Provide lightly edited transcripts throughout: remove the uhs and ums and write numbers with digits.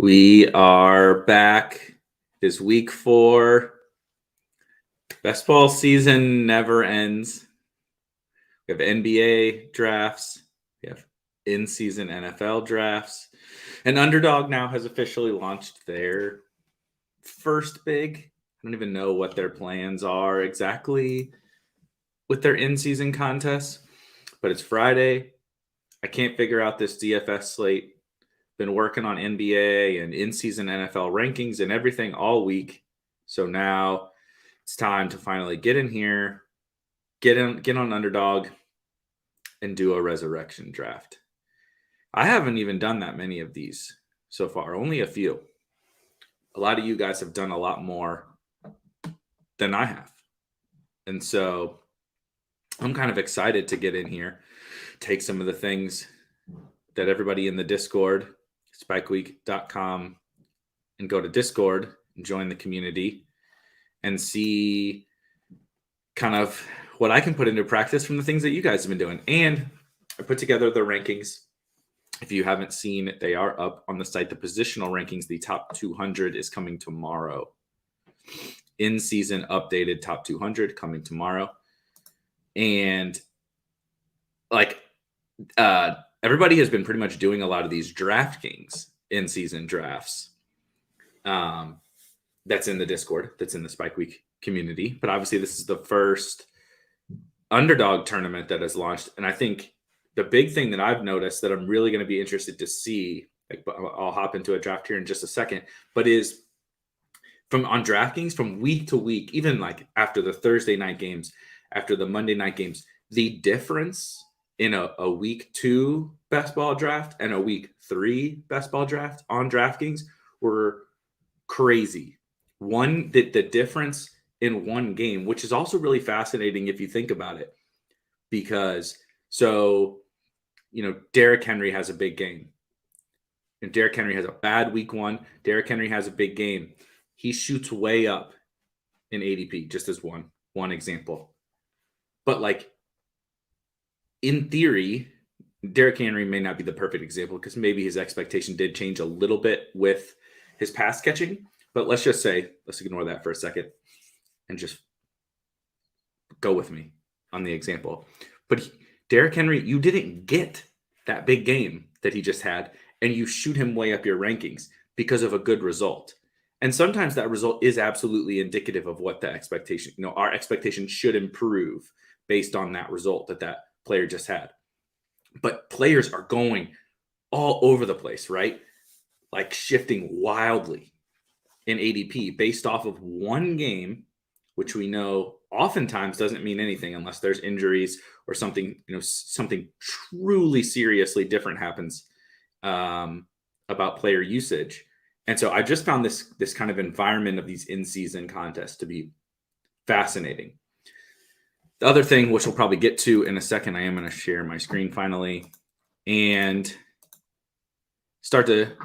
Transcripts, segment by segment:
We are back. This week 4. Best ball season never ends. We have NBA drafts. We have in-season NFL drafts. And Underdog now has officially launched their first big. I don't even know what their plans are exactly with their in-season contests. But it's Friday. I can't figure out this DFS slate. Been working on NBA and in-season NFL rankings and everything all week. So now it's time to finally get in here, get on Underdog, and do a resurrection draft. I haven't even done that many of these so far, only a few. A lot of you guys have done a lot more than I have. And so I'm kind of excited to get in here, take some of the things that everybody in the Discord, spikeweek.com, and go to Discord and join the community and see kind of what I can put into practice from the things that you guys have been doing. And I put together the rankings. If you haven't seen it, they are up on the site. The positional rankings, the top 200 is coming tomorrow. In-season updated top 200 coming tomorrow. And everybody has been pretty much doing a lot of these DraftKings in-season drafts. That's in the Discord. That's in the Spike Week community. But obviously, this is the first Underdog tournament that has launched. And I think the big thing that I've noticed that I'm really going to be interested to see, I'll hop into a draft here in just a second, but is on DraftKings from week to week, even like after the Thursday night games, after the Monday night games, the difference in a week 2 best ball draft and a week 3 best ball draft on DraftKings were crazy. The difference in one game, which is also really fascinating if you think about it, because Derrick Henry has a big game. And Derrick Henry has a bad week 1. Derrick Henry has a big game. He shoots way up in ADP, just as one example. But in theory, Derrick Henry may not be the perfect example because maybe his expectation did change a little bit with his pass catching. But let's ignore that for a second and just go with me on the example. But Derrick Henry, you didn't get that big game that he just had, and you shoot him way up your rankings because of a good result. And sometimes that result is absolutely indicative of what the expectation, our expectation should improve based on that result that player just had. But players are going all over the place, right? Like shifting wildly in ADP based off of one game, which we know oftentimes doesn't mean anything unless there's injuries or something, something truly seriously different happens about player usage. And so I just found this kind of environment of these in-season contests to be fascinating. The other thing, which we'll probably get to in a second, I am going to share my screen finally and start to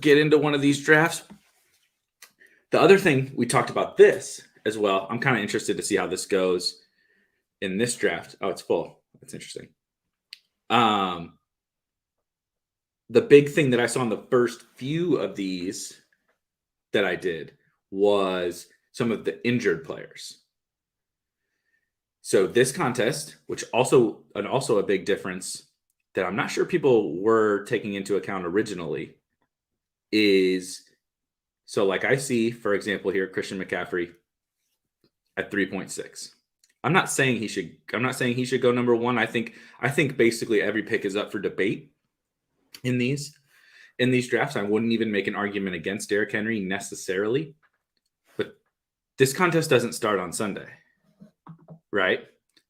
get into one of these drafts. The other thing, we talked about this as well. I'm kind of interested to see how this goes in this draft. Oh, it's full. That's interesting. The big thing that I saw in the first few of these that I did was some of the injured players. So this contest, which also a big difference that I'm not sure people were taking into account originally, is I see, for example, here Christian McCaffrey at 3.6. I'm not saying he should go number 1. I think basically every pick is up for debate in these drafts. I wouldn't even make an argument against Derrick Henry necessarily. But this contest doesn't start on Sunday. Right?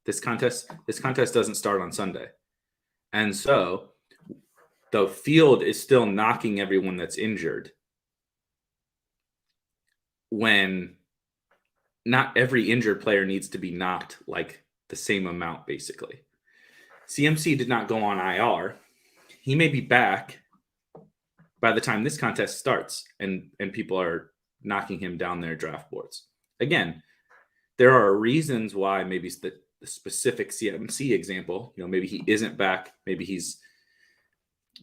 This contest doesn't start on Sunday. And so the field is still knocking everyone that's injured when not every injured player needs to be knocked like the same amount, basically. CMC did not go on IR. He may be back by the time this contest starts and people are knocking him down their draft boards. Again, there are reasons why maybe the specific CMC example, maybe he isn't back. Maybe he's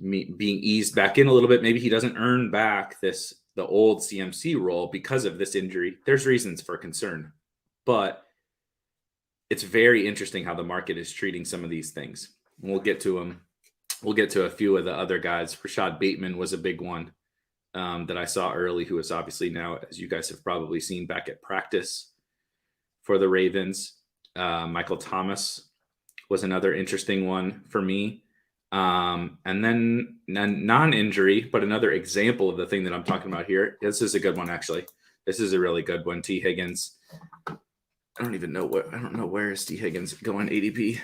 being eased back in a little bit. Maybe he doesn't earn back the old CMC role because of this injury. There's reasons for concern, but it's very interesting how the market is treating some of these things. We'll get to them. We'll get to a few of the other guys. Rashad Bateman was a big one that I saw early, who is obviously now, as you guys have probably seen, back at practice for the Ravens. Michael Thomas was another interesting one for me. And then non-injury, but another example of the thing that I'm talking about here. This is a good one, actually. This is a really good one. T. Higgins. I don't know where is T. Higgins going ADP.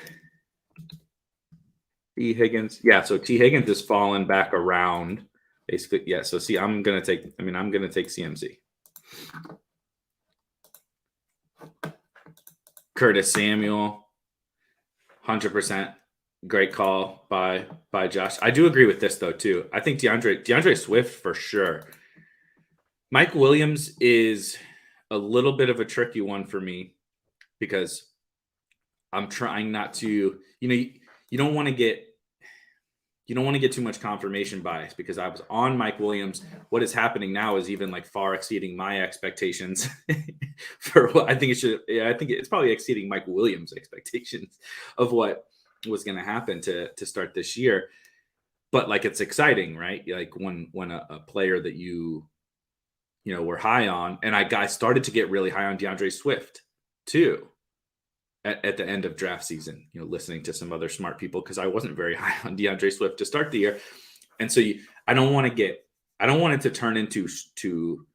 T. Higgins. Yeah, so T. Higgins is falling back around. Basically, yeah. So see, I'm gonna take CMC. Curtis Samuel, 100%. Great call by Josh. I do agree with this though too. I think DeAndre Swift for sure. Mike Williams is a little bit of a tricky one for me because I'm trying not to, you don't want to get too much confirmation bias because I was on Mike Williams. What is happening now is even like far exceeding my expectations for what I think it should. Yeah, I think it's probably exceeding Mike Williams' expectations of what was going to happen to start this year. But like, it's exciting, right? Like when a player that you were high on, and I started to get really high on DeAndre Swift too at the end of draft season, listening to some other smart people, because I wasn't very high on DeAndre Swift to start the year. And so I don't want it to turn into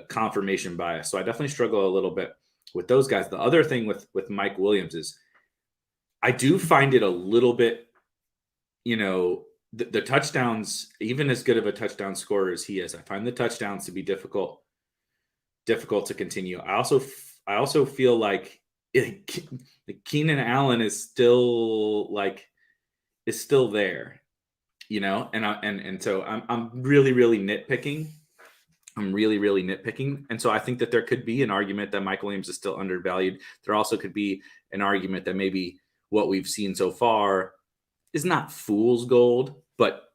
confirmation bias. So I definitely struggle a little bit with those guys. The other thing with Mike Williams is I do find it a little bit, the touchdowns, even as good of a touchdown scorer as he is, I find the touchdowns to be difficult to continue. I also feel like Keenan Allen is still there, and so I'm really, really nitpicking. And so I think that there could be an argument that Mike Williams is still undervalued. There also could be an argument that maybe what we've seen so far is not fool's gold, but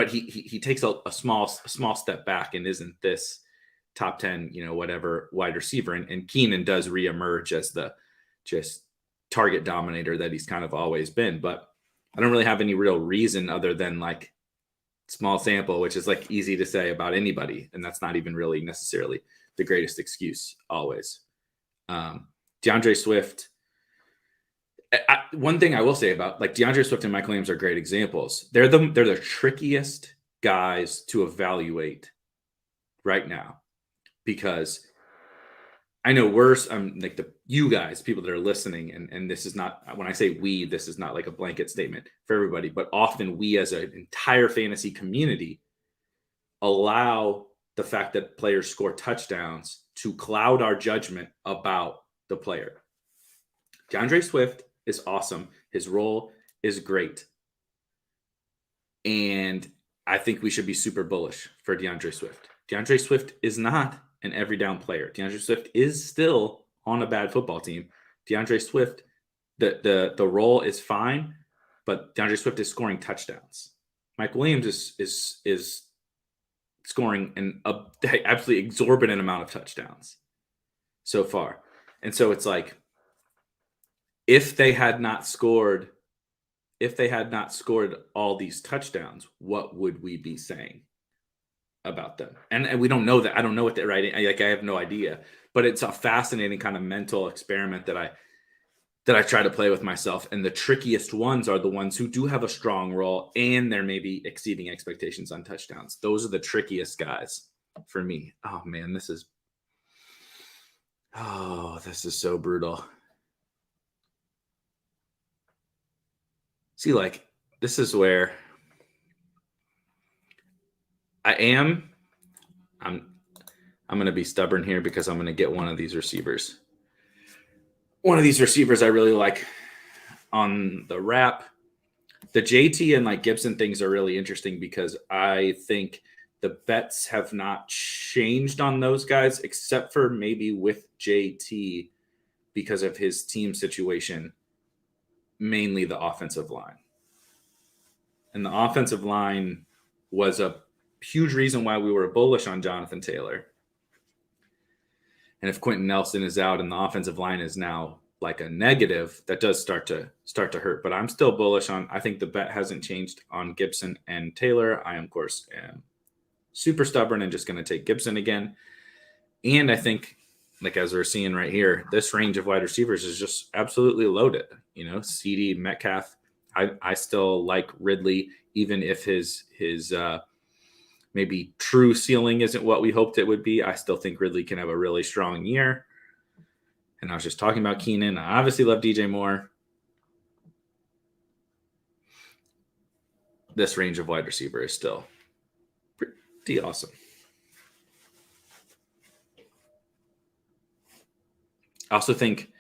he takes a small step back and isn't this top 10, whatever wide receiver. And Keenan does reemerge as the just target dominator that he's kind of always been. But I don't really have any real reason other than like small sample, which is like easy to say about anybody. And that's not even really necessarily the greatest excuse always. DeAndre Swift. One thing I will say about like DeAndre Swift and Mike Williams are great examples. They're the trickiest guys to evaluate right now, because I know like you guys, people that are listening, and this is not, when I say we, this is not like a blanket statement for everybody, but often we as an entire fantasy community allow the fact that players score touchdowns to cloud our judgment about the player. DeAndre Swift is awesome. His role is great. And I think we should be super bullish for DeAndre Swift. DeAndre Swift is not an every down player. DeAndre Swift is still on a bad football team. DeAndre Swift, the role is fine, but DeAndre Swift is scoring touchdowns. Mike Williams is scoring an absolutely exorbitant amount of touchdowns so far. And so it's like, if they had not scored all these touchdowns, what would we be saying about them? And we don't know that. I don't know what they're writing. I have no idea. But it's a fascinating kind of mental experiment that I try to play with myself. And the trickiest ones are the ones who do have a strong role and they're maybe exceeding expectations on touchdowns. Those are the trickiest guys for me. Oh man, this is so brutal. See, like, this is where I'm going to be stubborn here because I'm going to get one of these receivers. One of these receivers I really like on the wrap. The JT and like Gibson things are really interesting because I think the bets have not changed on those guys except for maybe with JT because of his team situation, mainly the offensive line. And the offensive line was a huge reason why we were bullish on Jonathan Taylor. And if Quentin Nelson is out and the offensive line is now like a negative, that does start to hurt. But I'm still bullish on. I think the bet hasn't changed on Gibson and Taylor. I, of course, am super stubborn and just going to take Gibson again. And I think, like as we're seeing right here, this range of wide receivers is just absolutely loaded. CD, Metcalf. I still like Ridley, even if his maybe true ceiling isn't what we hoped it would be. I still think Ridley can have a really strong year. And I was just talking about Keenan. I obviously love DJ Moore. This range of wide receiver is still pretty awesome. I also think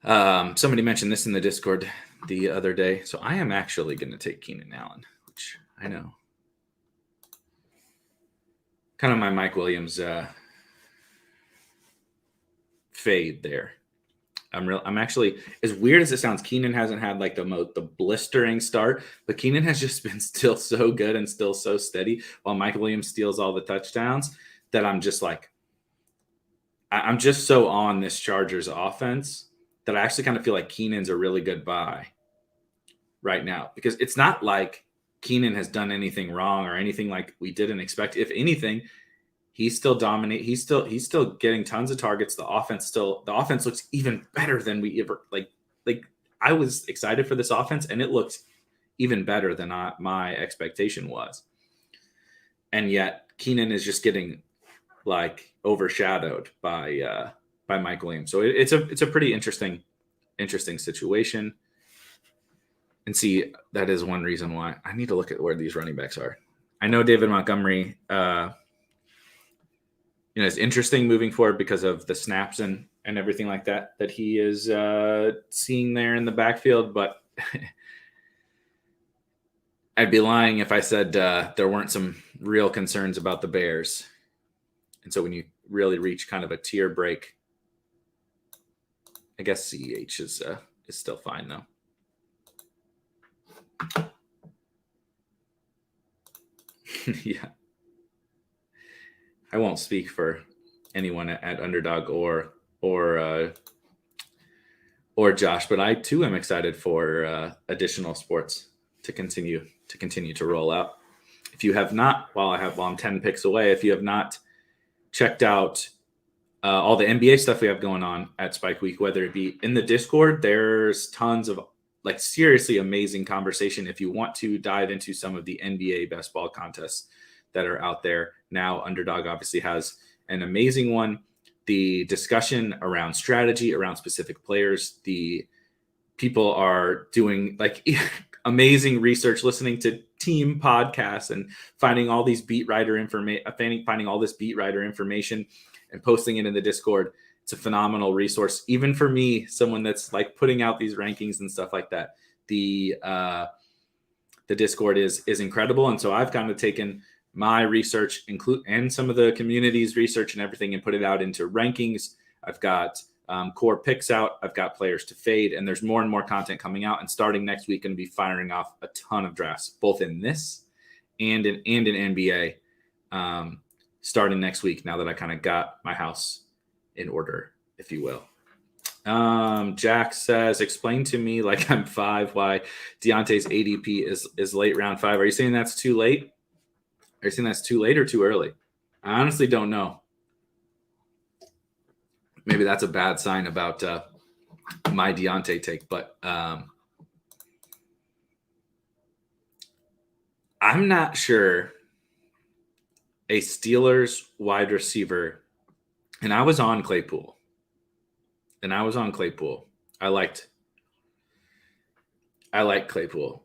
somebody mentioned this in the Discord the other day. So I am actually going to take Keenan Allen, which I know. Kind of my Mike Williams fade there. I'm actually, as weird as it sounds, Keenan hasn't had like the blistering start, but Keenan has just been still so good and still so steady while Mike Williams steals all the touchdowns that I'm just like, I'm just so on this Chargers offense that I actually kind of feel like Keenan's a really good buy right now, because it's not like Keenan has done anything wrong or anything like we didn't expect. If anything, he's still dominate. He's still getting tons of targets. The offense looks even better than we ever like I was excited for this offense, and it looked even better than my expectation was. And yet Keenan is just getting like overshadowed by Mike Williams. So it's a pretty interesting situation. And see, that is one reason why I need to look at where these running backs are. I know David Montgomery, is interesting moving forward because of the snaps and everything like that he is seeing there in the backfield. But I'd be lying if I said there weren't some real concerns about the Bears. And so when you really reach kind of a tier break, I guess CEH is still fine though. Yeah. I won't speak for anyone at Underdog or Josh, but I too am excited for additional sports to continue to roll out. If you have not, while I'm 10 picks away, if you have not checked out all the NBA stuff we have going on at Spike Week, whether it be in the Discord, there's tons of like seriously amazing conversation. If you want to dive into some of the NBA best ball contests that are out there now, Underdog obviously has an amazing one. The discussion around strategy, around specific players, the people are doing like amazing research, listening to team podcasts and finding all these beat writer information, finding all this beat writer information and posting it in the Discord. It's a phenomenal resource, even for me, someone that's like putting out these rankings and stuff like that. The Discord is incredible, and so I've kind of taken my research, and some of the community's research and everything, and put it out into rankings. I've got core picks out. I've got players to fade, and there's more and more content coming out. And starting next week, going to be firing off a ton of drafts, both in this and in NBA. Starting next week, now that I kind of got my house in order, if you will. Jack says, explain to me like I'm 5 why Deontay's ADP is late round 5. Are you saying that's too late? Are you saying that's too late or too early? I honestly don't know. Maybe that's a bad sign about my Deontay take, but I'm not sure a Steelers wide receiver. And I was on Claypool. I liked Claypool.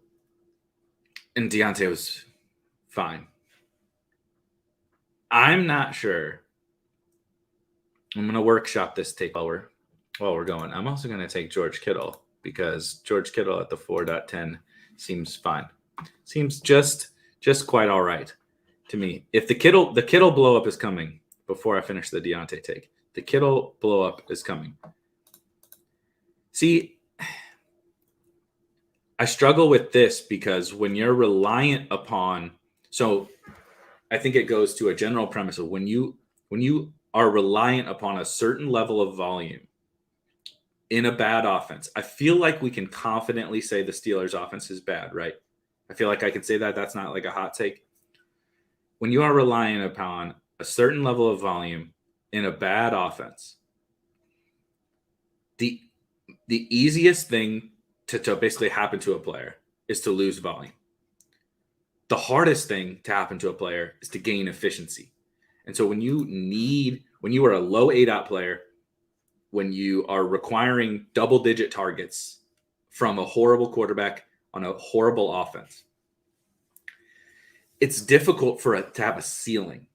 And Deontay was fine. I'm not sure. I'm going to workshop this take while we're going. I'm also going to take George Kittle, because George Kittle at the 4.10 seems fine. Seems just quite all right to me. If the Kittle blow up is coming, before I finish the Deontay take, the Kittle blow up is coming. See, I struggle with this because when you're reliant upon, so I think it goes to a general premise of when you are reliant upon a certain level of volume in a bad offense. I feel like we can confidently say the Steelers' offense is bad, right? I feel like I can say that. That's not like a hot take. When you are relying upon a certain level of volume in a bad offense, the easiest thing to basically happen to a player is to lose volume. The hardest thing to happen to a player is to gain efficiency. And so when you are a low ADOT player, when you are requiring double-digit targets from a horrible quarterback on a horrible offense, it's difficult for it to have a ceiling.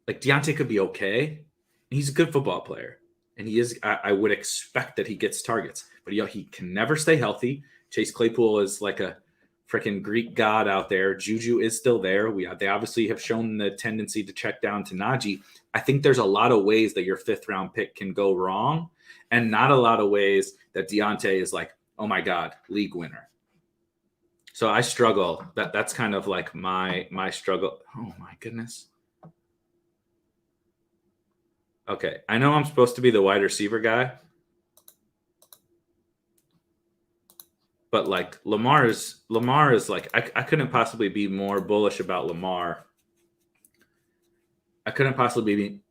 Like Deontay could be okay. He's a good football player. And he is, I would expect that he gets targets, but he can never stay healthy. Chase Claypool is like a freaking Greek god out there. Juju is still there. They obviously have shown the tendency to check down to Najee. I think there's a lot of ways that your 5th round pick can go wrong, and not a lot of ways that Deontay is like, oh my God, league winner. So I struggle. That's kind of like my struggle. Oh my goodness. Okay, I know I'm supposed to be the wide receiver guy, but like Lamar is like, I couldn't possibly be more bullish about Lamar. I couldn't possibly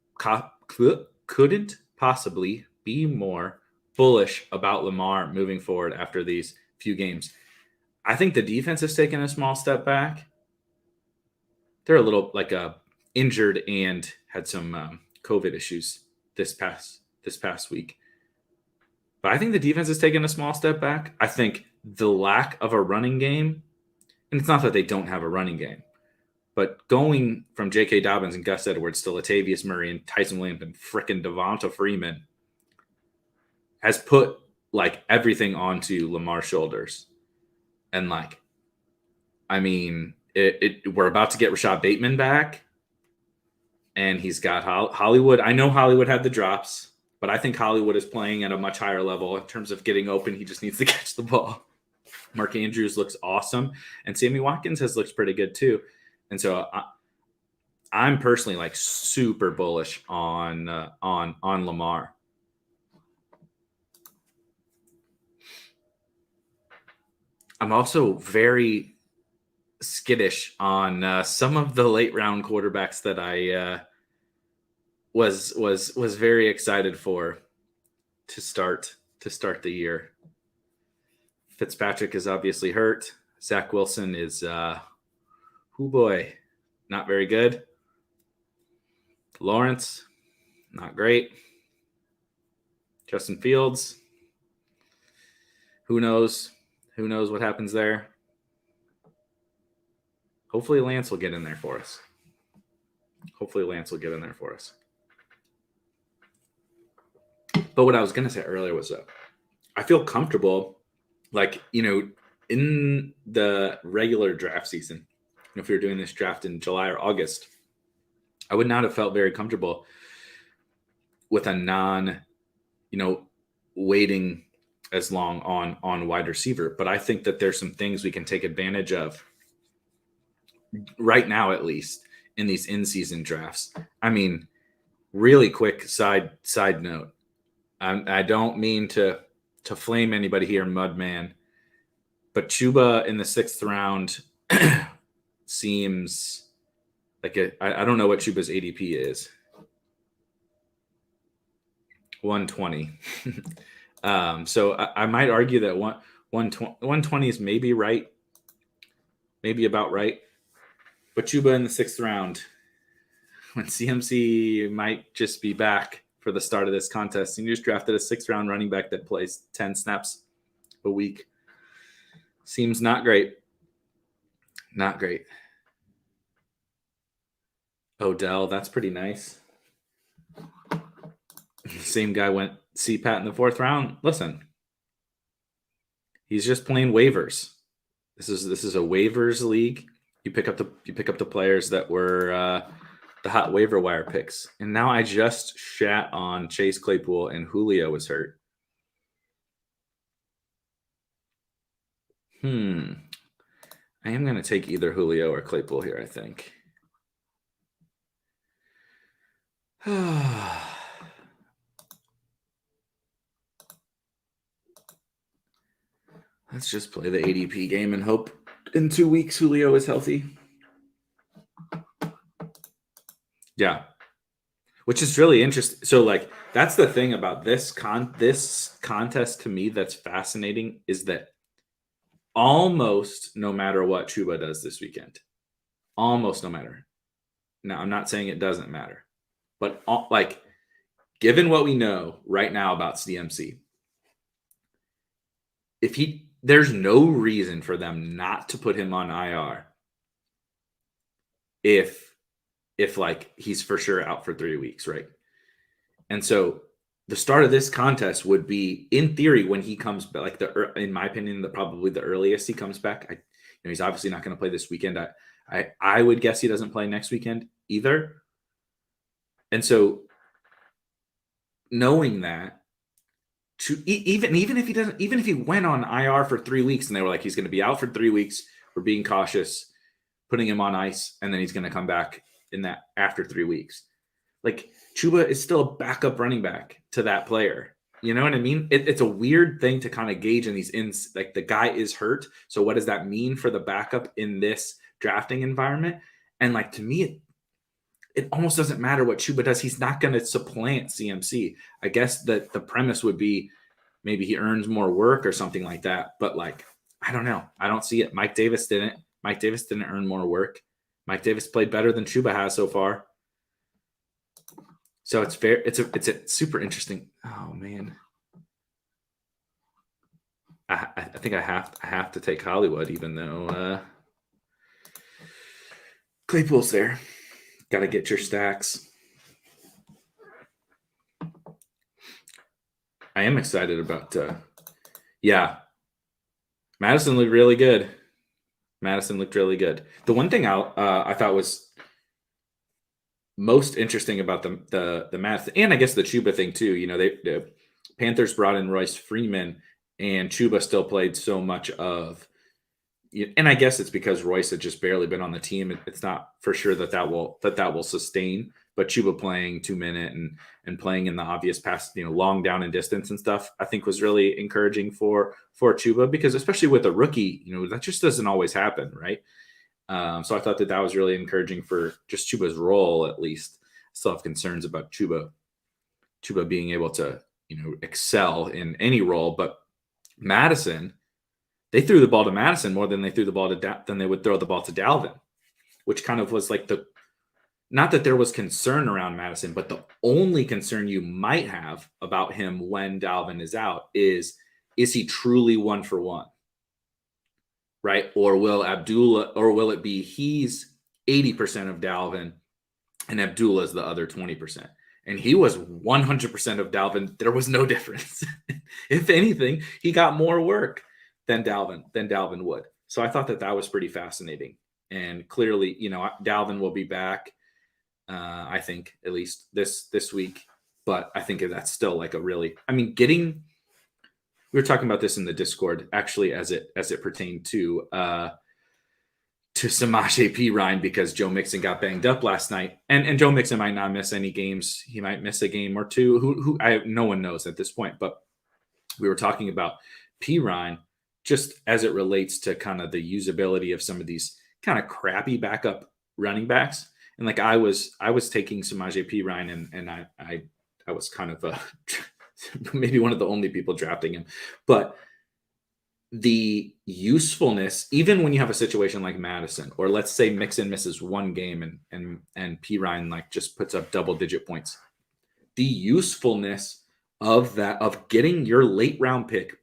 be more bullish about Lamar moving forward after these few games. I think the defense has taken a small step back. They're a little like injured and had some COVID issues this past week. But I think the defense has taken a small step back. I think the lack of a running game, and it's not that they don't have a running game, but going from J.K. Dobbins and Gus Edwards to Latavius Murray and Tyson Williams and frickin' Devonta Freeman has put like everything onto Lamar's shoulders. And like, I mean, we're about to get Rashad Bateman back, and he's got Hollywood. I know Hollywood had the drops, but I think Hollywood is playing at a much higher level in terms of getting open. He just needs to catch the ball. Mark Andrews looks awesome, and Sammy Watkins has looked pretty good too. And so I'm personally like super bullish on Lamar. I'm also very skittish on some of the late round quarterbacks that I was very excited for to start the year. Fitzpatrick is obviously hurt. Zach Wilson is not very good. Lawrence, not great. Justin Fields, who knows? Who knows what happens there? Hopefully Lance will get in there for us. But what I was going to say earlier was I feel comfortable, like, in the regular draft season, if we were doing this draft in July or August, I would not have felt very comfortable with a waiting as long on wide receiver. But I think that there's some things we can take advantage of right now, at least in these in-season drafts. I mean, really quick side note. I don't mean to flame anybody here, Mudman, but Chuba in the 6th round seems like I don't know what Chuba's ADP is. 120. So I might argue that 120 is maybe right, maybe about right. But Chuba in the 6th round, when CMC might just be back for the start of this contest, and you just drafted a 6th round running back that plays 10 snaps a week, seems not great. Not great. Odell, that's pretty nice. Same guy went CPAT in the 4th round. Listen, he's just playing waivers. This is a waivers league. You pick up the players that were the hot waiver wire picks. And now I just shat on Chase Claypool and Julio was hurt. I am going to take either Julio or Claypool here, I think. Let's just play the ADP game and hope in 2 weeks Julio is healthy. Yeah. Which is really interesting. So, like, that's the thing about this contest to me that's fascinating is that almost no matter what Chuba does this weekend, almost no matter. Now, I'm not saying it doesn't matter, but like, given what we know right now about CMC, there's no reason for them not to put him on IR if like he's for sure out for 3 weeks, right? And so the start of this contest would be, in theory, when he comes back, like in my opinion, probably the earliest he comes back. He's obviously not going to play this weekend. I would guess he doesn't play next weekend either. And so knowing that, even if he doesn't, even if he went on IR for 3 weeks and they were like, he's going to be out for 3 weeks, we're being cautious, putting him on ice, and then he's going to come back in that after 3 weeks. Like, Chuba is still a backup running back to that player. You know what I mean? It's a weird thing to kind of gauge in these like, the guy is hurt. So what does that mean for the backup in this drafting environment? And like, to me, it almost doesn't matter what Chuba does. He's not going to supplant CMC. I guess that the premise would be maybe he earns more work or something like that. But like, I don't know. I don't see it. Mike Davis didn't earn more work. Mike Davis played better than Chuba has so far. So it's fair. It's a super interesting. Oh man, I think I have to take Hollywood, even though Claypool's there. Got to get your stacks. I am excited about. Madison looked really good. The one thing I thought was most interesting about the math, and I guess the Chuba thing too. You know, the Panthers brought in Royce Freeman, and Chuba still played so much of. And I guess it's because Royce had just barely been on the team. It's not for sure that will sustain. But Chuba playing 2-minute and playing in the obvious pass, long down and distance and stuff, I think was really encouraging for Chuba, because especially with a rookie, that just doesn't always happen, right? So I thought that was really encouraging for just Chuba's role, at least. Still have concerns about Chuba being able to, excel in any role. But Madison, they threw the ball to Madison more than they threw the ball than they would throw the ball to Dalvin, which kind of was like not that there was concern around Madison, but the only concern you might have about him when Dalvin is out is he truly 1-for-1? Right? Or will it be he's 80% of Dalvin and Abdullah is the other 20%? And he was 100% of Dalvin. There was no difference. If anything, he got more work than Dalvin would. So I thought that was pretty fascinating. And clearly, Dalvin will be back, I think, at least this week. But I think that's still like we were talking about this in the Discord, actually, as it pertained to Samaje Perine, because Joe Mixon got banged up last night, and Joe Mixon might not miss any games. He might miss a game or two. No one knows at this point. But we were talking about Perine just as it relates to kind of the usability of some of these kind of crappy backup running backs. And like I was taking Samaje Perine, and I was kind of maybe one of the only people drafting him. But the usefulness, even when you have a situation like Madison, or let's say Mixon misses one game and Perine like just puts up double-digit points, the usefulness of getting your late round pick,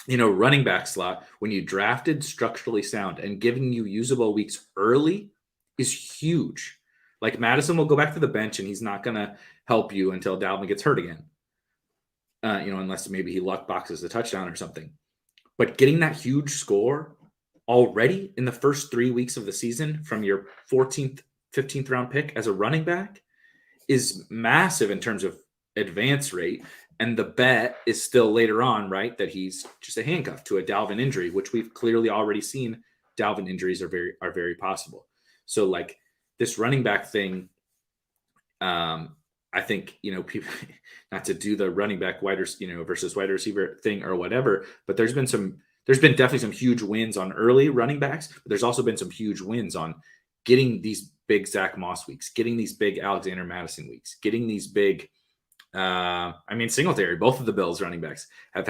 running back slot when you drafted structurally sound and giving you usable weeks early is huge. Like, Madison will go back to the bench and he's not going to help you until Dalvin gets hurt again. Unless maybe he luck boxes a touchdown or something. But getting that huge score already in the first 3 weeks of the season from your 14th, 15th round pick as a running back is massive in terms of advance rate. And the bet is still later on, right, that he's just a handcuff to a Dalvin injury, which we've clearly already seen. Dalvin injuries are very possible. So like this running back thing, I think, people not to do the running back versus wide receiver thing or whatever, but there's been definitely some huge wins on early running backs, but there's also been some huge wins on getting these big Zach Moss weeks, getting these big Alexander Madison weeks, getting these big Singletary, both of the Bills running backs have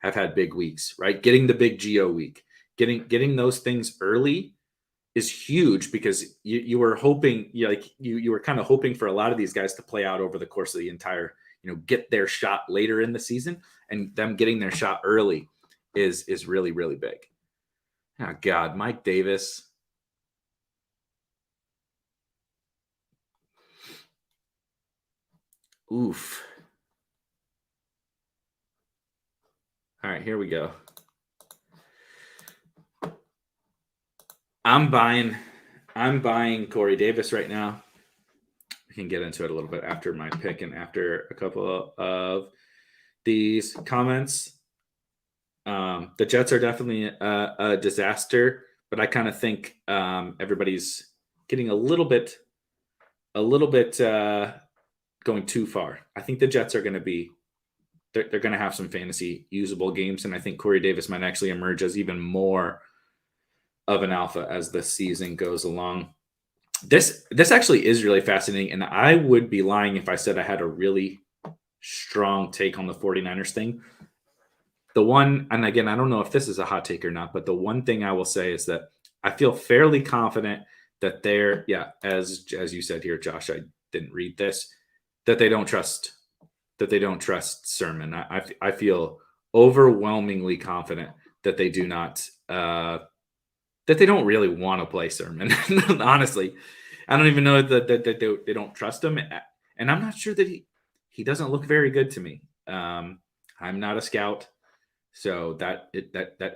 had big weeks, right? Getting the big Geo week, getting those things early is huge because you were hoping, you were kind of hoping for a lot of these guys to play out over the course of the entire, get their shot later in the season, and them getting their shot early is really, really big. Oh God, Mike Davis. Oof. All right, here we go. I'm buying Corey Davis right now. We can get into it a little bit after my pick and after a couple of these comments. The Jets are definitely a disaster, but I kind of think everybody's getting a little bit going too far. I think the Jets are going to be they're going to have some fantasy usable games, and I think Corey Davis might actually emerge as even more of an alpha as the season goes along. This actually is really fascinating, and I would be lying if I said I had a really strong take on the 49ers thing. The one, and again, I don't know if this is a hot take or not, but the one thing I will say is that I feel fairly confident that they're, as you said here, Josh, I didn't read this, that they don't trust Sermon. I feel overwhelmingly confident that they do not, that they don't really want to play Sermon. Honestly, I don't even know that they don't trust him, and I'm not sure that he doesn't look very good to me. I'm not a scout, so that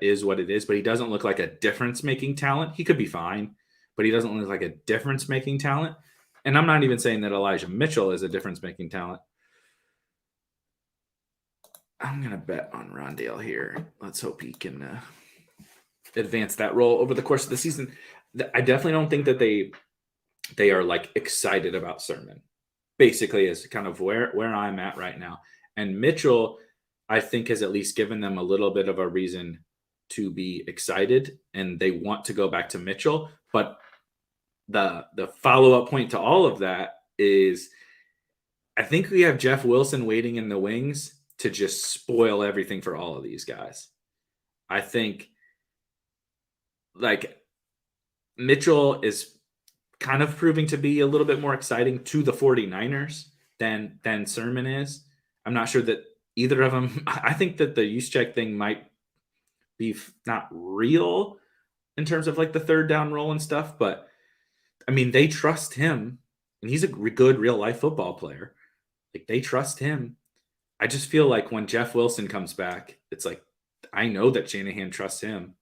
is what it is. But he doesn't look like a difference-making talent. He could be fine, but he doesn't look like a difference-making talent. And I'm not even saying that Elijah Mitchell is a difference-making talent. I'm going to bet on Rondale here. Let's hope he can advance that role over the course of the season. I definitely don't think that they are like excited about Sermon. Basically, is kind of where I'm at right now. And Mitchell, I think, has at least given them a little bit of a reason to be excited, and they want to go back to Mitchell. But the follow-up point to all of that is I think we have Jeff Wilson waiting in the wings to just spoil everything for all of these guys. I think like Mitchell is kind of proving to be a little bit more exciting to the 49ers than Sermon is. I'm not sure that either of them. I think that the Juszczyk thing might be not real in terms of like the third down role and stuff, but I mean, they trust him, and he's a good real life football player. Like they trust him. I just feel like when Jeff Wilson comes back, it's like I know that Shanahan trusts him,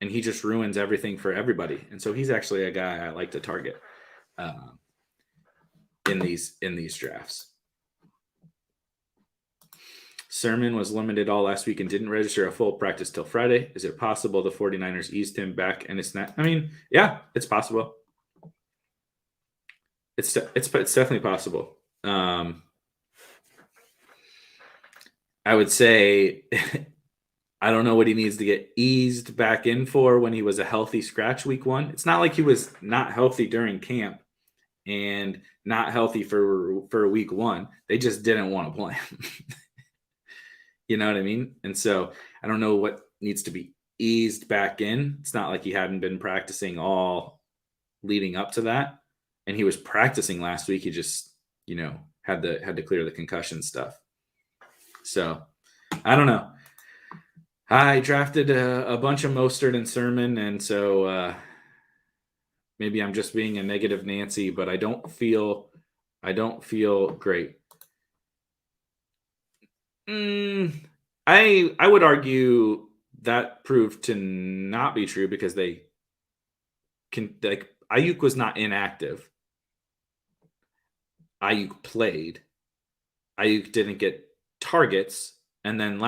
and he just ruins everything for everybody. And so he's actually a guy I like to target in these drafts. Sermon was limited all last week and didn't register a full practice till Friday. Is it possible the 49ers eased him back and it's not? I mean, yeah, it's possible. It's definitely possible. I would say I don't know what he needs to get eased back in for when he was a healthy scratch week 1. It's not like he was not healthy during camp and not healthy for week 1. They just didn't want to play him. You know what I mean? And so I don't know what needs to be eased back in. It's not like he hadn't been practicing all leading up to that. And he was practicing last week. He just, had to clear the concussion stuff. So I don't know. I drafted a bunch of Mostert and Sermon, and so maybe I'm just being a negative Nancy, but I don't feel great. I would argue that proved to not be true because they can Ayuk was not inactive. Ayuk played. Ayuk didn't get targets, and then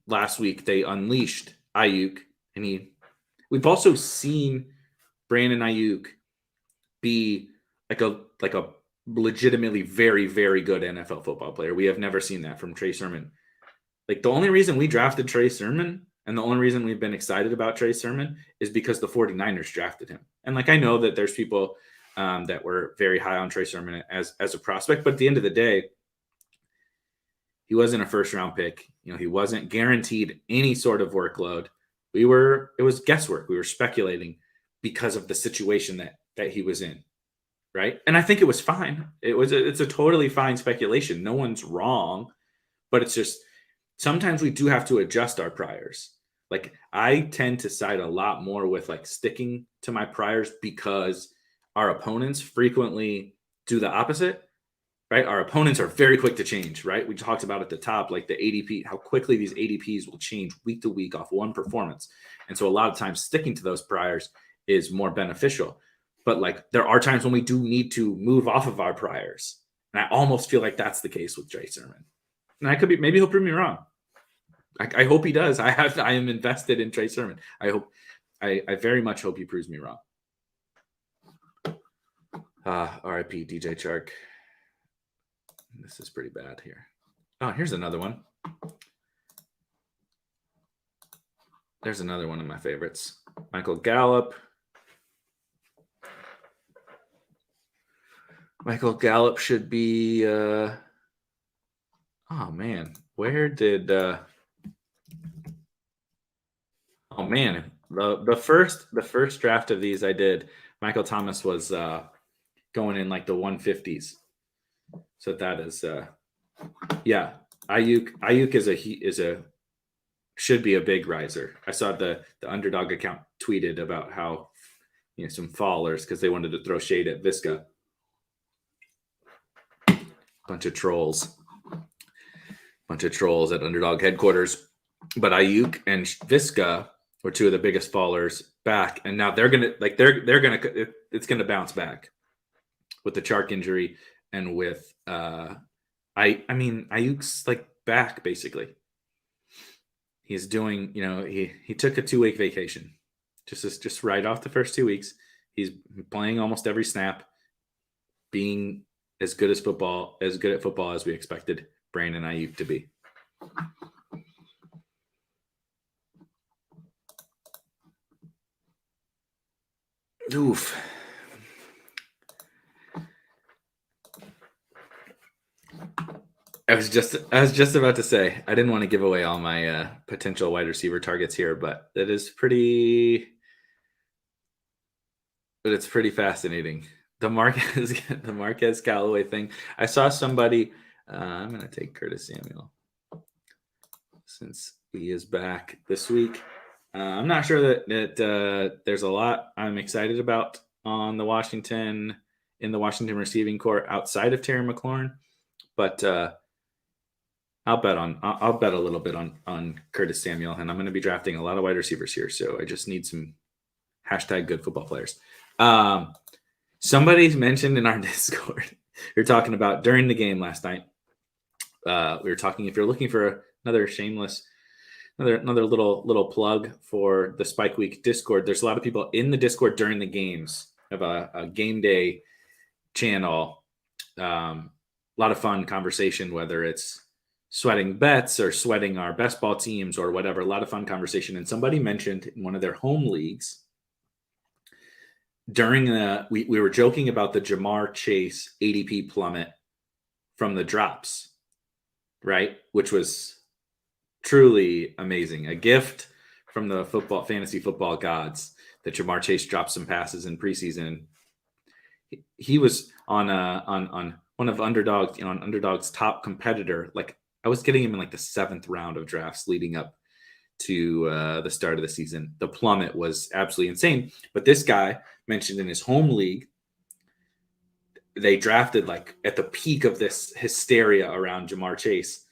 last week they unleashed Ayuk, and we've also seen Brandon Ayuk be like a legitimately very, very good NFL football player. We have never seen that from Trey Sermon. Like, the only reason we drafted Trey Sermon and the only reason we've been excited about Trey Sermon is because the 49ers drafted him. And like, I know that there's people that were very high on Trey Sermon as a prospect, but at the end of the day, he wasn't a first round pick. He wasn't guaranteed any sort of workload. It was guesswork. We were speculating because of the situation that he was in. Right. And I think it was fine. It's a totally fine speculation. No one's wrong, but it's just, sometimes we do have to adjust our priors. Like, I tend to side a lot more with like sticking to my priors because our opponents frequently do the opposite. Right? Our opponents are very quick to change, right? We talked about at the top, like the ADP, how quickly these ADPs will change week to week off one performance. And so a lot of times sticking to those priors is more beneficial. But like, there are times when we do need to move off of our priors. And I almost feel like that's the case with Trey Sermon. And maybe he'll prove me wrong. I hope he does. I am invested in Trey Sermon. I very much hope he proves me wrong. RIP DJ Chark. This is pretty bad here. Oh, here's another one. There's another one of my favorites. Michael Gallup. Michael Gallup should be oh man, where did oh man, the first draft of these I did, Michael Thomas was going in like the 150s. So that is yeah, Ayuk should be a big riser. I saw the Underdog account tweeted about how some fallers because they wanted to throw shade at Visca. Bunch of trolls at Underdog headquarters. But Ayuk and Visca were two of the biggest fallers back, and now it's gonna bounce back with the Chark injury and with Ayuk's like back basically. He's doing, he took a 2-week vacation, just right off the first 2 weeks. He's playing almost every snap, being as good at football as we expected Brandon Ayuk to be. Oof. I was just about to say, I didn't want to give away all my potential wide receiver targets here, but it's pretty fascinating. The Marquez Callaway thing. I saw somebody. I'm going to take Curtis Samuel since he is back this week. I'm not sure that there's a lot I'm excited about in the Washington receiving corps outside of Terry McLaurin, but I'll bet a little bit on Curtis Samuel, and I'm going to be drafting a lot of wide receivers here, so I just need some #good football players. Somebody's mentioned in our Discord, we were talking about during the game last night. We were talking, if you're looking for another shameless, another little plug for the Spike Week Discord, there's a lot of people in the Discord during the games. Have a game day channel. A lot of fun conversation, whether it's sweating bets or sweating our best ball teams or whatever. A lot of fun conversation. And somebody mentioned in one of their home leagues, during we were joking about the Jamar Chase ADP plummet from the drops, right? Which was truly amazing. A gift from the fantasy football gods that Jamar Chase dropped some passes in preseason. He was on one of Underdog's top competitor. Like, I was getting him in like the 7th round of drafts leading up to the start of the season. The plummet was absolutely insane. But this guy mentioned in his home league, they drafted like at the peak of this hysteria around Jamar Chase,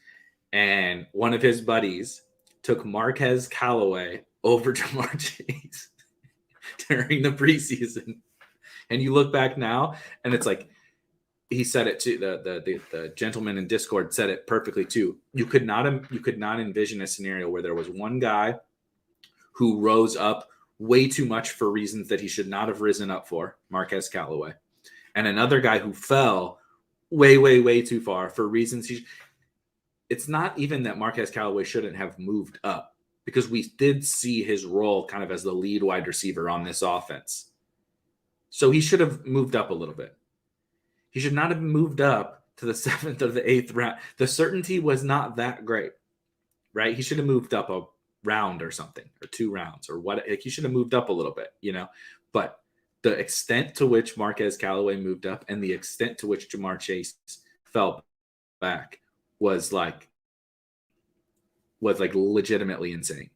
and one of his buddies took Marquez Callaway over Jamar Chase during the preseason. And you look back now and it's like, he said it too. The gentleman in Discord said it perfectly too. You could not envision a scenario where there was one guy who rose up way too much for reasons that he should not have risen up for, Marquez Callaway, and another guy who fell way too far for reasons it's not even that Marquez Callaway shouldn't have moved up, because we did see his role kind of as the lead wide receiver on this offense. So he should have moved up a little bit. He should not have moved up to the 7th or the 8th round. The certainty was not that great, right? He should have moved up a round or something, or 2 rounds or what. Like, he should have moved up a little bit, but the extent to which Marquez Callaway moved up and the extent to which Jamar Chase fell back was like legitimately insane.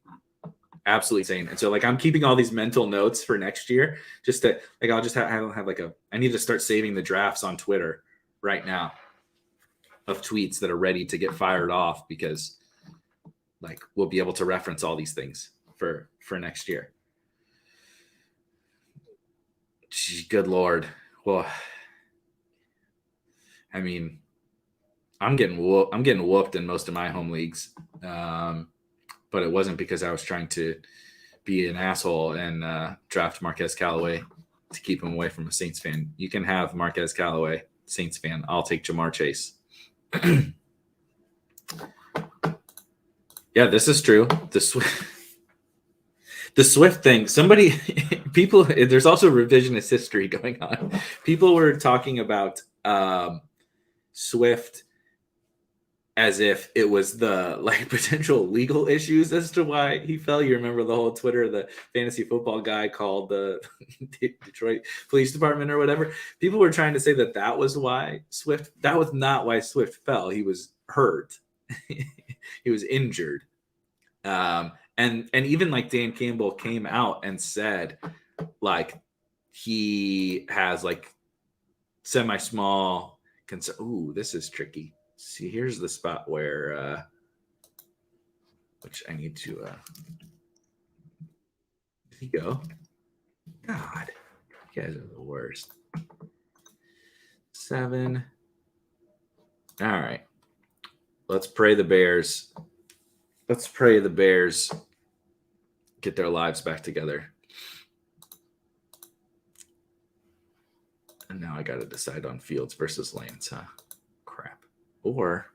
Absolutely insane. And so I'm keeping all these mental notes for next year, just to I'll just have I need to start saving the drafts on Twitter right now of tweets that are ready to get fired off, because we'll be able to reference all these things for next year. Gee, good Lord. Well, I mean, I'm getting whooped in most of my home leagues. But it wasn't because I was trying to be an asshole and draft Marquez Callaway to keep him away from a Saints fan. You can have Marquez Callaway, Saints fan. I'll take Jamar Chase. Yeah, this is true. The Swift thing. People, there's also revisionist history going on. People were talking about Swift as if it was the potential legal issues as to why he fell. You remember the whole Twitter, the fantasy football guy called the Detroit Police Department or whatever. People were trying to say that was why Swift. That was not why Swift fell. He was hurt. He was injured. And even Dan Campbell came out and said he has semi-small concern. Ooh, this is tricky. See, here's the spot where, which I need to, did he go? God, you guys are the worst. 7. All right. Let's pray the Bears get their lives back together. And now I got to decide on Fields versus Lance, huh? Crap. Or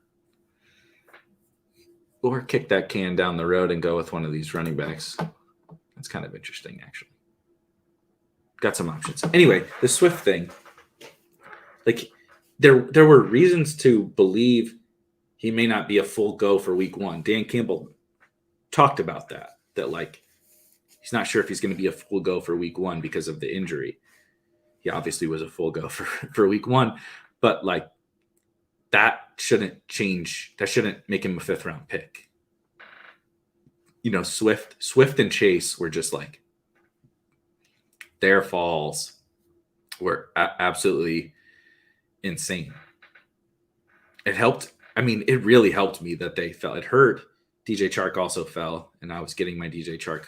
kick that can down the road and go with one of these running backs. That's kind of interesting, actually. Got some options. Anyway, the Swift thing. There were reasons to believe he may not be a full go for week 1. Dan Campbell talked about that he's not sure if he's going to be a full go for week 1 because of the injury. He obviously was a full go for week 1, but that shouldn't change. That shouldn't make him a 5th round pick. Swift and Chase were just their falls were absolutely insane. It helped. I mean, it really helped me that they fell. It hurt. DJ Chark also fell, and I was getting my DJ Chark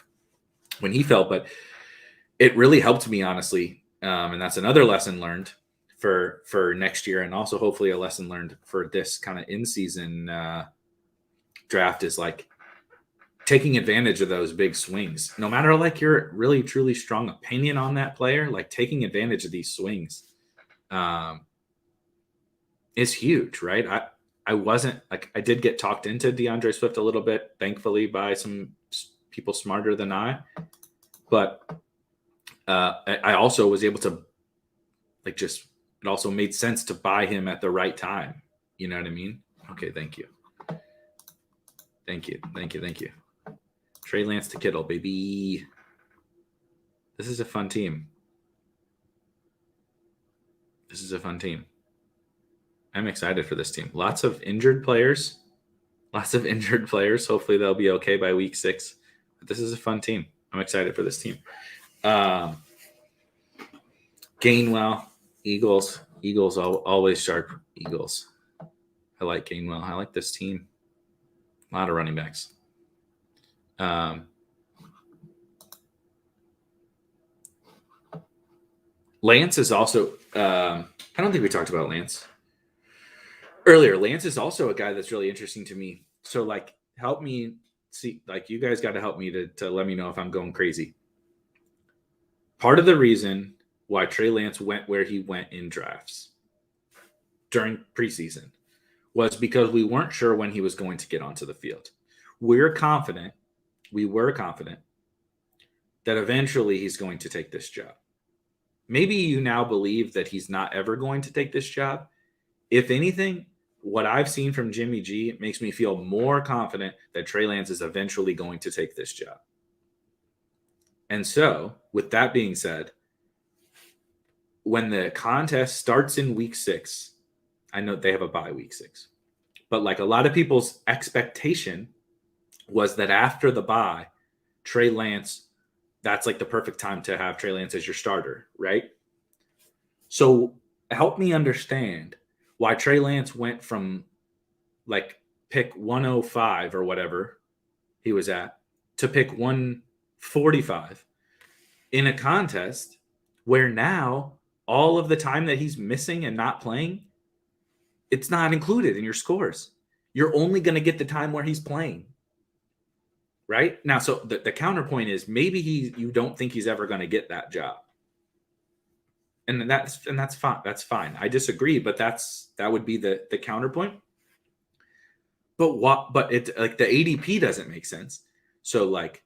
when he fell, but it really helped me, honestly. And that's another lesson learned for next year, and also hopefully a lesson learned for this kind of in-season draft is taking advantage of those big swings. No matter your really truly strong opinion on that player, taking advantage of these swings is huge, right? I wasn't I did get talked into DeAndre Swift a little bit, thankfully, by some people smarter than I, but I also was able to it also made sense to buy him at the right time. You know what I mean? Okay. Thank you. Trey Lance to Kittle, baby. This is a fun team. I'm excited for this team. Lots of injured players. Hopefully they'll be okay by week 6. But this is a fun team. I'm excited for this team. Gainwell, Eagles always sharp. Eagles. I like Gainwell. I like this team. A lot of running backs. Lance is also, I don't think we talked about Lance earlier. Lance is also a guy that's really interesting to me. So, like, help me see, like, you guys got to help me to let me know if I'm going crazy. Part of the reason why Trey Lance went where he went in drafts during preseason was because we weren't sure when he was going to get onto the field. We were confident that eventually he's going to take this job. Maybe you now believe that he's not ever going to take this job. If anything, what I've seen from Jimmy G makes me feel more confident that Trey Lance is eventually going to take this job. And so, with that being said, when the contest starts in week 6, I know they have a bye week 6, but like a lot of people's expectation was that after the bye, Trey Lance, that's like the perfect time to have Trey Lance as your starter, right? So help me understand why Trey Lance went from like pick 105 or whatever he was at to pick 145 in a contest where now all of the time that he's missing and not playing, it's not included in your scores. You're only going to get the time where he's playing. Right? Now, so the counterpoint is maybe you don't think he's ever going to get that job. And that's fine. That's fine. I disagree, but that would be the counterpoint. But it, like, the ADP doesn't make sense. So, like,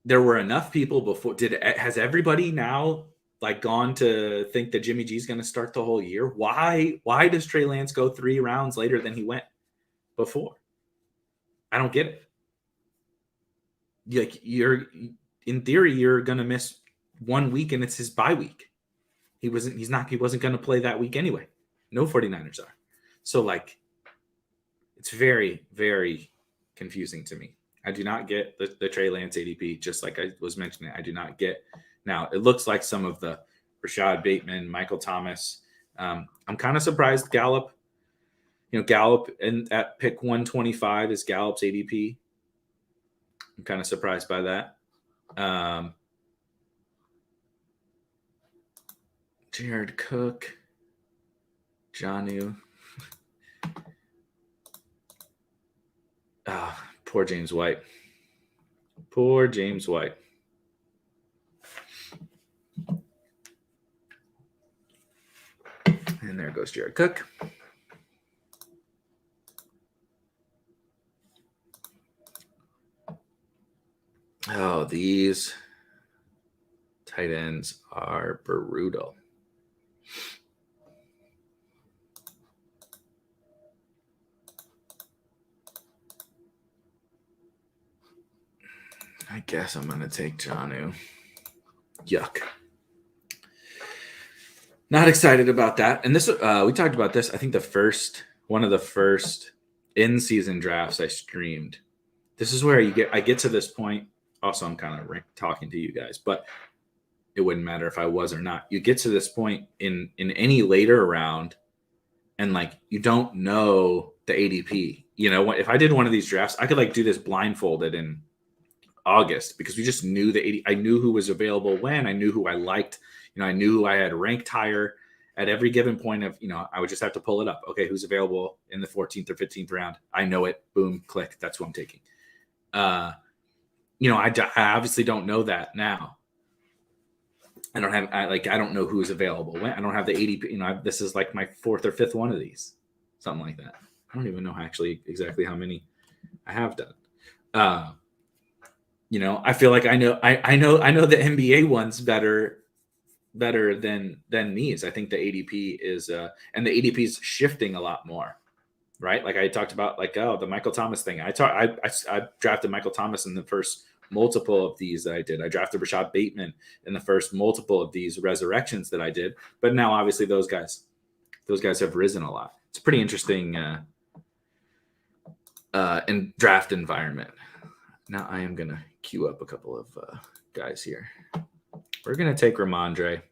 there were enough people before. Has everybody now like gone to think that Jimmy G is going to start the whole year? Why does Trey Lance go 3 rounds later than he went before? I don't get it. Like, in theory, you're going to miss 1 week and it's his bye week. He wasn't going to play that week anyway. No 49ers are. So, like, it's very, very confusing to me. I do not get the Trey Lance ADP, just like I was mentioning. I do not get. Now, it looks like some of the Rashad Bateman, Michael Thomas. I'm kind of surprised Gallup. Gallup at pick 125 is Gallup's ADP. I'm kind of surprised by that. Jared Cook, Jonnu. Poor James White. Poor James White. And there goes Jared Cook. Oh, these tight ends are brutal. I guess I'm going to take Jonnu. Yuck. Not excited about that. And this, we talked about this. I think one of the first in-season drafts I streamed. This is where I get to this point. Also, I'm kind of talking to you guys, but it wouldn't matter if I was or not. You get to this point in any later round, and like you don't know the ADP. If I did one of these drafts, I could like do this blindfolded in August because we just knew I knew who was available when. I knew who I liked. I knew who I had ranked higher at every given point of. I would just have to pull it up. Okay, who's available in the 14th or 15th round? I know it. Boom, click. That's who I'm taking. I obviously don't know that now. I don't know who's available when. I don't have the ADP. This is like my 4th or 5th one of these, something like that. I don't even know actually exactly how many I have done. I feel like I know the NBA ones better than these. I think the ADP is and the ADP is shifting a lot more, right? Like I talked about, like, the Michael Thomas thing. I drafted Michael Thomas in the first multiple of these that I did. I drafted Rashad Bateman in the first multiple of these resurrections that I did. But now, obviously, those guys have risen a lot. It's a pretty interesting in draft environment. Now I am gonna queue up a couple of guys here. We're gonna take Ramondre.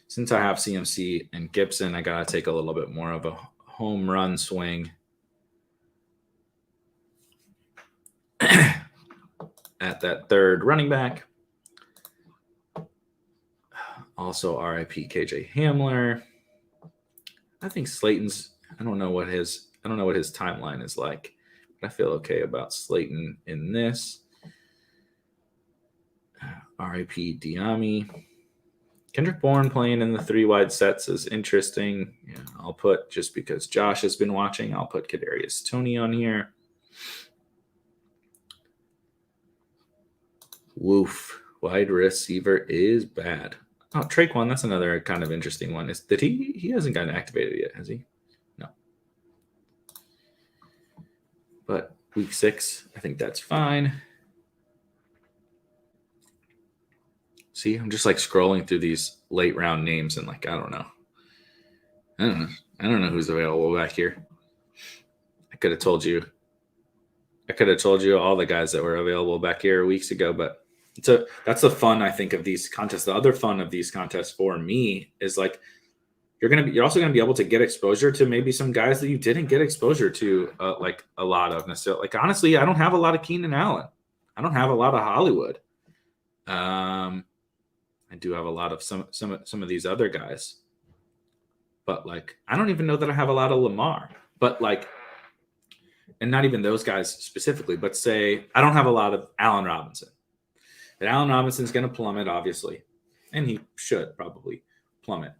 Since I have CMC and Gibson, I gotta take a little bit more of a home run swing. at that third running back. Also, RIP KJ Hamler. I think Slayton's. I don't know what his timeline is like, but I feel okay about Slayton in this. RIP Diami. Kendrick Bourne playing in the 3 wide sets is interesting. Yeah, I'll put, just because Josh has been watching, I'll put Kadarius Toney on here. Woof. Wide receiver is bad. Oh, Traquan, that's another kind of interesting one. He hasn't gotten activated yet, has he? No. But week 6, I think that's fine. See, I'm just like scrolling through these late round names and like, I don't know who's available back here. I could have told you all the guys that were available back here weeks ago, but that's the fun, I think, of these contests. The other fun of these contests for me is like you're also gonna be able to get exposure to maybe some guys that you didn't get exposure to like a lot of necessarily. Like honestly, I don't have a lot of Keenan Allen. I don't have a lot of Hollywood. I do have a lot of some of these other guys, but like I don't even know that I have a lot of Lamar. But like, and not even those guys specifically, but say I don't have a lot of Allen Robinson. And Allen Robinson's going to plummet, obviously, and he should probably plummet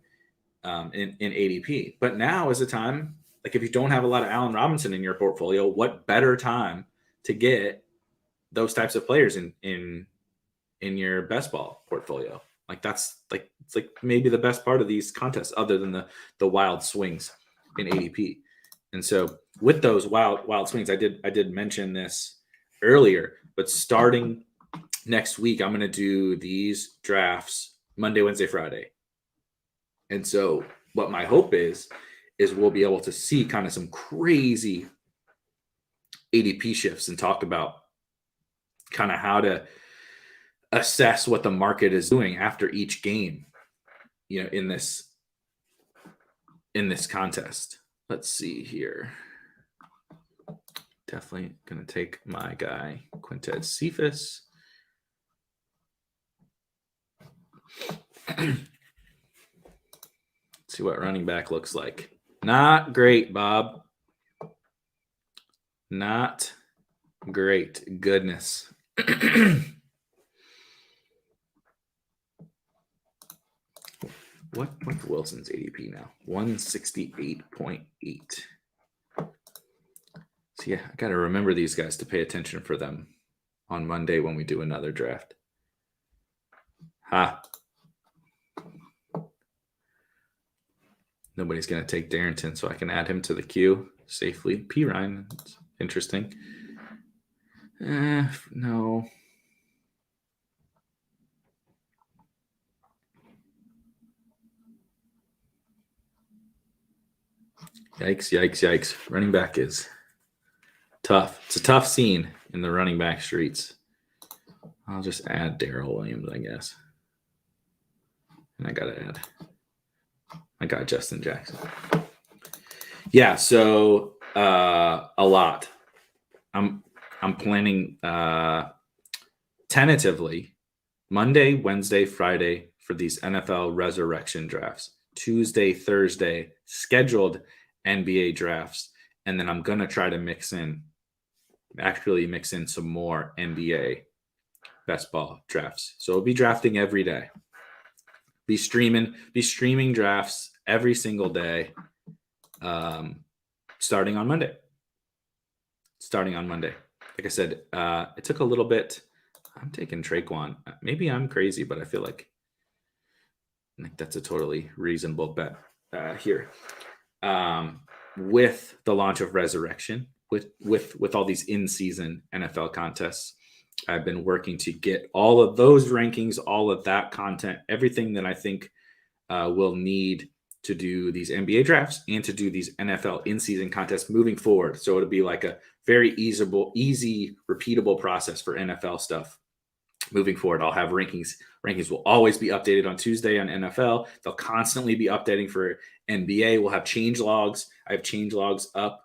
in ADP. But now is the time. Like if you don't have a lot of Allen Robinson in your portfolio, what better time to get those types of players in your best ball portfolio? Like it's like maybe the best part of these contests, other than the wild swings in ADP. And so with those wild swings, I did mention this earlier, but starting next week, I'm going to do these drafts Monday, Wednesday, Friday. And so what my hope is we'll be able to see kind of some crazy ADP shifts and talk about kind of how to assess what the market is doing after each game, in this contest. Let's see here. Definitely going to take my guy, Quintez Cephas. See what running back looks like. Not great, Bob. Not great. Goodness. What's Wilson's ADP now? 168.8. So yeah, I got to remember these guys to pay attention for them on Monday when we do another draft. Nobody's going to take Darrington, so I can add him to the queue safely. P. Ryan, interesting. No. Yikes. Running back is tough. It's a tough scene in the running back streets. I'll just add Darrell Williams, I guess. And I got Justin Jackson. Yeah, so a lot. I'm planning tentatively Monday, Wednesday, Friday for these NFL resurrection drafts. Tuesday, Thursday, scheduled NBA drafts. And then I'm going to try to mix in some more NBA best ball drafts. So we'll be drafting every day. Be streaming drafts every single day, starting on Monday. Like I said, it took a little bit. I'm taking Traquan. Maybe I'm crazy, but I feel like that's a totally reasonable bet here. With the launch of Resurrection, with all these in-season NFL contests, I've been working to get all of those rankings, all of that content, everything that I think we'll need to do these NBA drafts and to do these NFL in-season contests moving forward. So it'll be like a very easy, repeatable process for NFL stuff moving forward. I'll have rankings. Rankings will always be updated on Tuesday on NFL. They'll constantly be updating for NBA. We'll have change logs. I have change logs up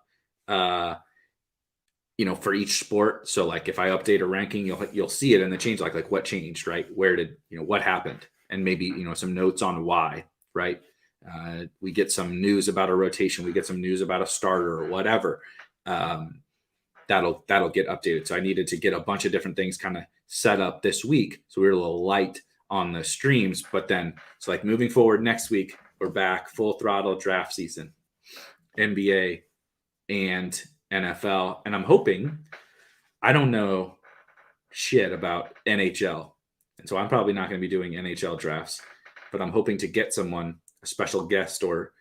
for each sport. So like if I update a ranking, you'll see it in the change, like what changed, right? Where did, what happened? And maybe, some notes on why, right? We get some news about a rotation. We get some news about a starter or whatever. That'll get updated. So I needed to get a bunch of different things kind of set up this week. So we were a little light on the streams, but then it's like moving forward next week, we're back full throttle draft season, NBA and NFL. And I'm hoping, I don't know shit about NHL. And so I'm probably not going to be doing NHL drafts, but I'm hoping to get someone, a special guest, or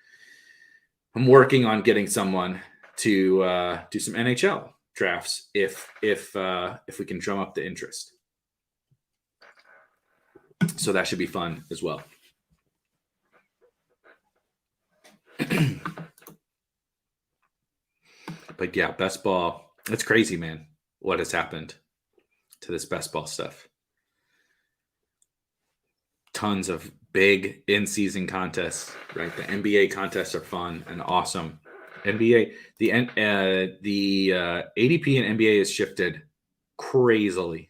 I'm working on getting someone to do some NHL drafts if we can drum up the interest. So that should be fun as well. But yeah, best ball. It's crazy, man, what has happened to this best ball stuff. Tons of big in-season contests, right? The NBA contests are fun and awesome. NBA, the ADP in NBA has shifted crazily.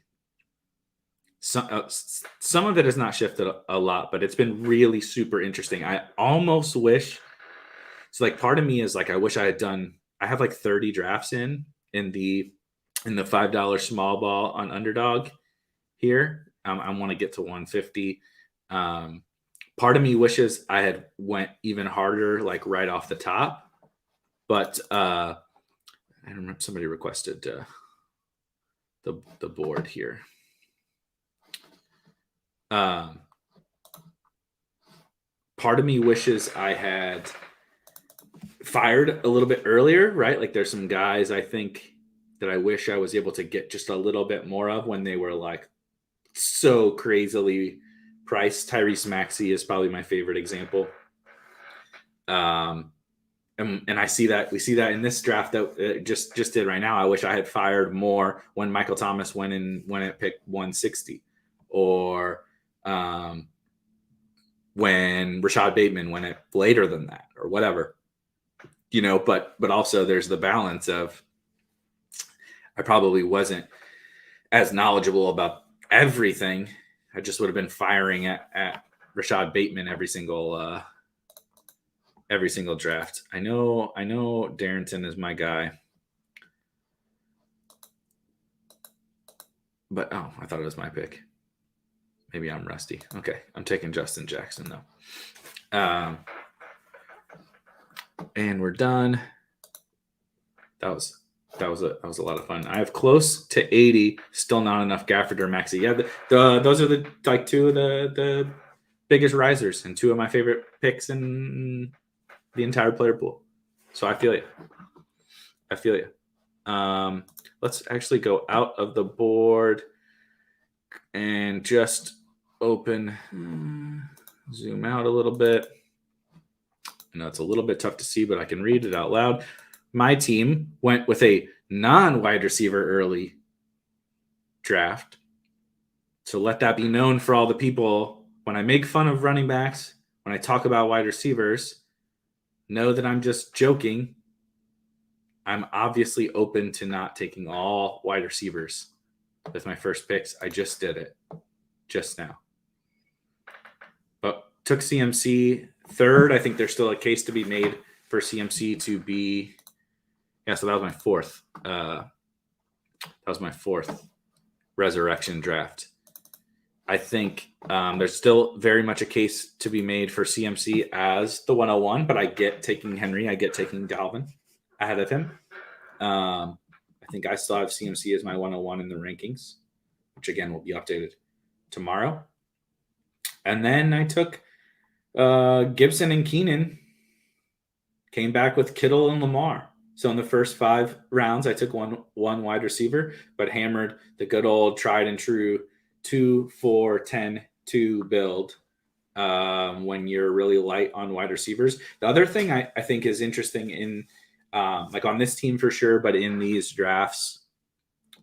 Some of it has not shifted a lot, but it's been really super interesting. I almost wish. So like part of me is like, I wish I had done. I have like 30 drafts in the $5 small ball on Underdog here. I want to get to 150. Part of me wishes I had went even harder, like right off the top. But I remember somebody requested the board here. Part of me wishes I had fired a little bit earlier, right? Like there's some guys I think that I wish I was able to get just a little bit more of when they were like so crazily priced. Tyrese Maxey is probably my favorite example. And I see that we see that in this draft that just did right now. I wish I had fired more when Michael Thomas went at pick 160, or when Rashad Bateman went at later than that, or whatever. But also there's the balance of I probably wasn't as knowledgeable about everything. I just would have been firing at Rashad Bateman every single draft. I know Darrington is my guy. But I thought it was my pick. Maybe I'm rusty. Okay, I'm taking Justin Jackson though. And we're done. That was a lot of fun. I have close to 80. Still not enough Gafford or Maxey. Yeah, those are the two of the biggest risers and two of my favorite picks in the entire player pool. So I feel you. Let's actually go out of the board and just open, zoom out a little bit. I know it's a little bit tough to see, but I can read it out loud. My team went with a non-wide receiver early draft. So let that be known for all the people. When I make fun of running backs, when I talk about wide receivers, know that I'm just joking. I'm obviously open to not taking all wide receivers with my first picks. I just did it just now. But took CMC third. I think there's still a case to be made for CMC to be. Yeah, so that was my fourth. That was my fourth resurrection draft. I think there's still very much a case to be made for CMC as the 101, but I get taking Henry. I get taking Dalvin ahead of him. I think I still have CMC as my 101 in the rankings, which again will be updated tomorrow. And then I took Gibson and Keenan, came back with Kittle and Lamar. So in the first 5 rounds, I took one wide receiver, but hammered the good old tried and true 2-4-10-2 build when you're really light on wide receivers. The other thing I think is interesting in like on this team for sure, but in these drafts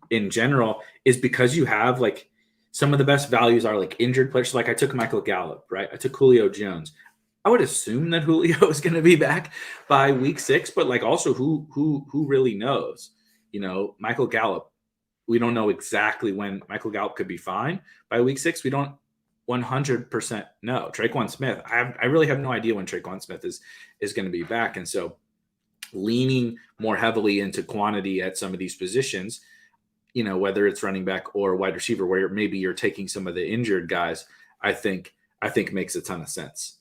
in general, is because you have like some of the best values are like injured players. Like I took Michael Gallup, right? I took Julio Jones. I would assume that Julio is going to be back by week 6, but like also who really knows, Michael Gallup. We don't know exactly when Michael Gallup could be fine by week 6. We don't 100% know. Traquan Smith, I really have no idea when Traquan Smith is going to be back. And so leaning more heavily into quantity at some of these positions, whether it's running back or wide receiver, where maybe you're taking some of the injured guys, I think makes a ton of sense.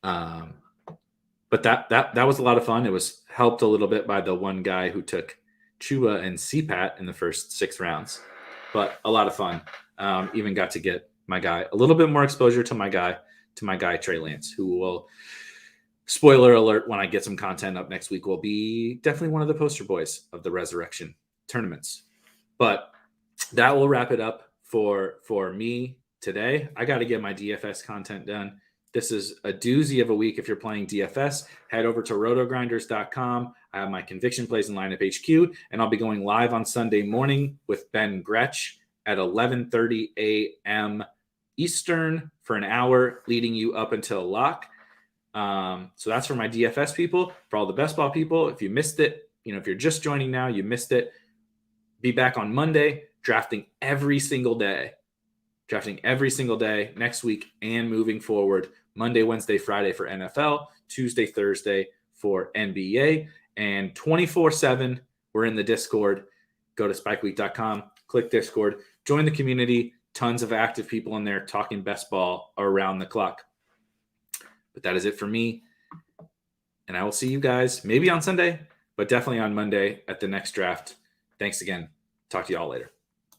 But that was a lot of fun. It was helped a little bit by the one guy who took Chua and CPAT in the first 6 rounds, but a lot of fun. Even got to get my guy a little bit more exposure to my guy Trey Lance, who will, spoiler alert, when I get some content up next week, will be definitely one of the poster boys of the resurrection tournaments. But that will wrap it up for me today. I got to get my DFS content done. This is a doozy of a week. If you're playing DFS, head over to rotogrinders.com. I have my conviction plays in lineup HQ, and I'll be going live on Sunday morning with Ben Gretsch at 11:30 a.m. Eastern for an hour, leading you up until lock. So that's for my DFS people. For all the best ball people, if you missed it, if you're just joining now, you missed it. Be back on Monday, drafting every single day next week and moving forward. Monday, Wednesday, Friday for NFL, Tuesday, Thursday for NBA, and 24/7. We're in the Discord. Go to spikeweek.com, click Discord, join the community. Tons of active people in there talking best ball around the clock. But that is it for me. And I will see you guys maybe on Sunday, but definitely on Monday at the next draft. Thanks again. Talk to you all later.